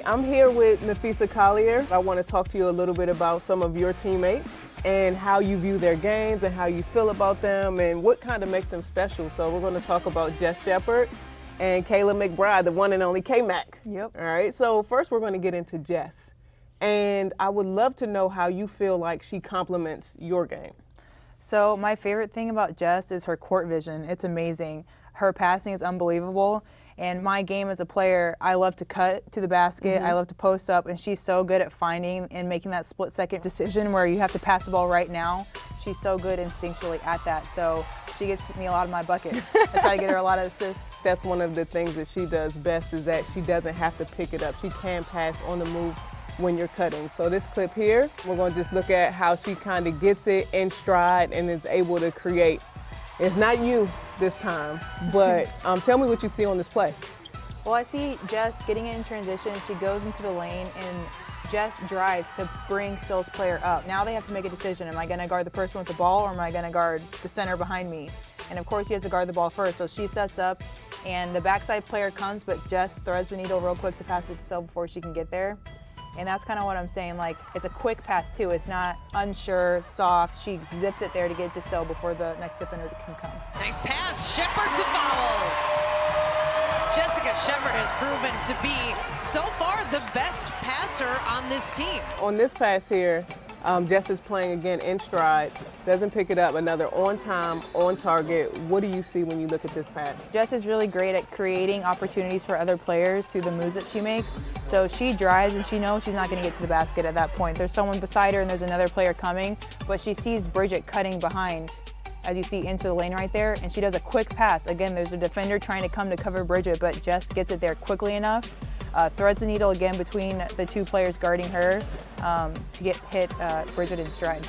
I'm here with Napheesa Collier. I want to talk to you a little bit about some of your teammates and how you view their games and how you feel about them and what kind of makes them special. So we're going to talk about Shepard and Kayla McBride, the one and only K-Mac. Yep. All right, so first we're going to get into Jess. And I would love to know how you feel like she complements your game. So my favorite thing about Jess is her court vision. It's amazing. Her passing is unbelievable. And my game as a player, I love to cut to the basket. I love to post up, and she's so good at finding and making that split-second decision where you have to pass the ball right now. She's so good instinctually at that. So she gets me a lot of my buckets. I try to get her a lot of assists. That's one of the things that she does best, is that she doesn't have to pick it up. She can pass on the move when you're cutting. So this clip here, we're going to just look at how she kind of gets it in stride and is able to create. It's not you this time, but tell me what you see on this play. Well, I see Jess getting it in transition. She goes into the lane, and Jess drives to bring Sill's player up. Now they have to make a decision. Am I going to guard the person with the ball, or am I going to guard the center behind me? And of course, he has to guard the ball first. So she sets up, and the backside player comes, but Jess threads the needle real quick to pass it to Sill before she can get there. And that's kind of what I'm saying. Like, it's a quick pass, too. It's not unsure, soft. She zips it there to get to Sill before the next defender can come. Nice pass. Shepard to fouls. Jessica Shepard has proven to be, so far, the best passer on this team. On this pass here, Jess is playing again in stride, doesn't pick it up, another on time, on target. What do you see when you look at this pass? Jess is really great at creating opportunities for other players through the moves that she makes. So she drives and she knows she's not going to get to the basket at that point. There's someone beside her and there's another player coming, but she sees Bridget cutting behind, as you see, into the lane right there, and she does a quick pass. Again, there's a defender trying to come to cover Bridget, but Jess gets it there quickly enough. Threads the needle again between the two players guarding her to hit Bridget in stride.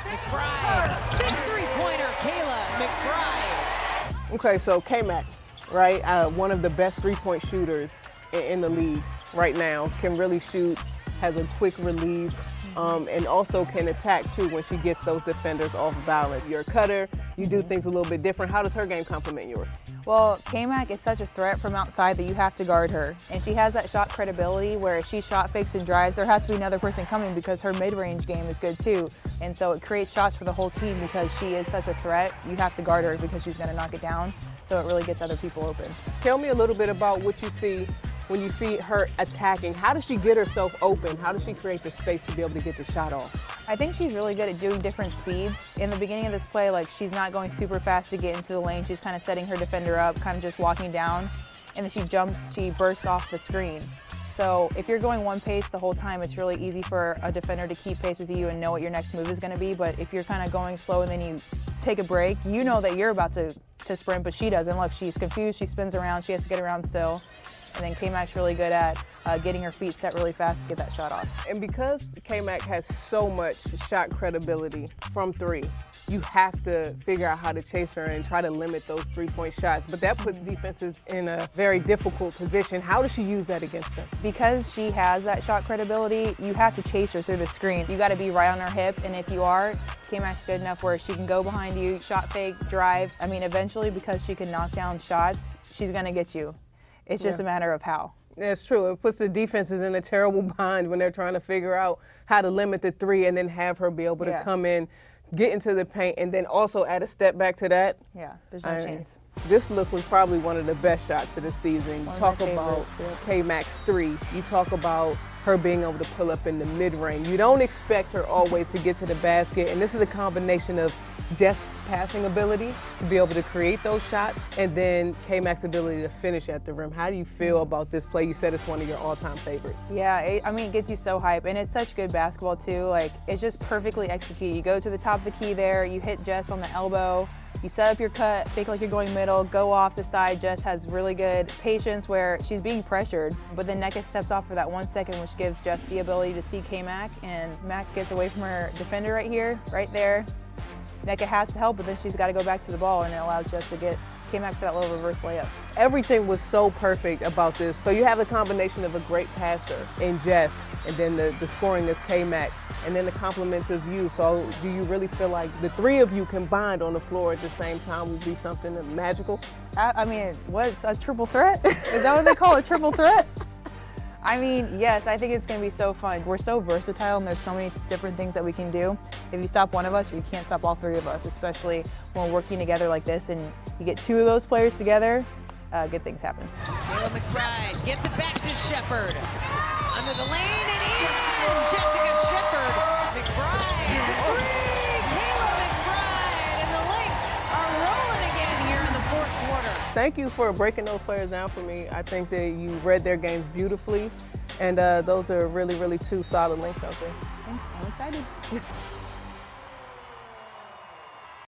McBride, big three-pointer, Kayla McBride. Okay, so K-Mac, right? One of the best three-point shooters in the league right now. Can really shoot, has a quick release, and also can attack too when she gets those defenders off balance. You're a cutter, you do things a little bit different. How does her game complement yours? Well, K-Mac is such a threat from outside that you have to guard her. And she has that shot credibility where if she shot fakes and drives, there has to be another person coming because her mid-range game is good too. And so it creates shots for the whole team because she is such a threat. You have to guard her because she's going to knock it down. So it really gets other people open. Tell me a little bit about what you see when you see her attacking. How does she get herself open? How does she create the space to be able to get the shot off? I think she's really good at doing different speeds. In the beginning of this play, like, she's not going super fast to get into the lane. She's kind of setting her defender up, kind of just walking down. And then she jumps, she bursts off the screen. So if you're going one pace the whole time, it's really easy for a defender to keep pace with you and know what your next move is going to be. But if you're kind of going slow and then you take a break, you know that you're about to sprint, but she doesn't. Look, she's confused, she spins around, she has to get around Sill. And then K-Mac's really good at getting her feet set really fast to get that shot off. And because K-Mac has so much shot credibility from three, you have to figure out how to chase her and try to limit those three-point shots. But that puts defenses in a very difficult position. How does she use that against them? Because she has that shot credibility, you have to chase her through the screen. You got to be right on her hip, and if you are, K-Mac's good enough where she can go behind you, shot fake, drive. I mean, eventually, because she can knock down shots, she's going to get you. It's just a matter of how. That's true. It puts the defenses in a terrible bind when they're trying to figure out how to limit the three and then have her be able to come in, get into the paint, and then also add a step back to that. Yeah, there's no chance. This look was probably one of the best shots of the season. You talk about K-Mac's three. You talk about her being able to pull up in the mid-range. You don't expect her always to get to the basket, and this is a combination of Jess' passing ability to be able to create those shots, and then K-Mac's ability to finish at the rim. How do you feel about this play? You said it's one of your all-time favorites. Yeah, I mean, it gets you so hype, and it's such good basketball too. Like, it's just perfectly executed. You go to the top of the key there, you hit Jess on the elbow, you set up your cut, fake like you're going middle, go off the side. Jess has really good patience where she's being pressured, but then Nneka steps off for that 1 second, which gives Jess the ability to see K-Mac, and Mac gets away from her defender right here, right there. Nneka has to help, but then she's got to go back to the ball, and it allows Jess to get K-Mac for that little reverse layup. Everything was so perfect about this. So you have a combination of a great passer in Jess, and then the scoring of K-Mac, and then the compliments of you. So do you really feel like the three of you combined on the floor at the same time would be something magical? I mean, what's a triple threat? Is that what they call a triple threat? I mean, yes, I think it's going to be so fun. We're so versatile, and there's so many different things that we can do. If you stop one of us, you can't stop all three of us, especially when we're working together like this, and you get two of those players together, good things happen. Kayla McBride gets it back to Shepard. Under the lane and in! Jessica Shepard. McBride, the three! Kayla McBride, and the Lynx are rolling again here in the fourth quarter. Thank you for breaking those players down for me. I think that you read their games beautifully, and those are really, really two solid Lynx out there. Thanks, I'm excited.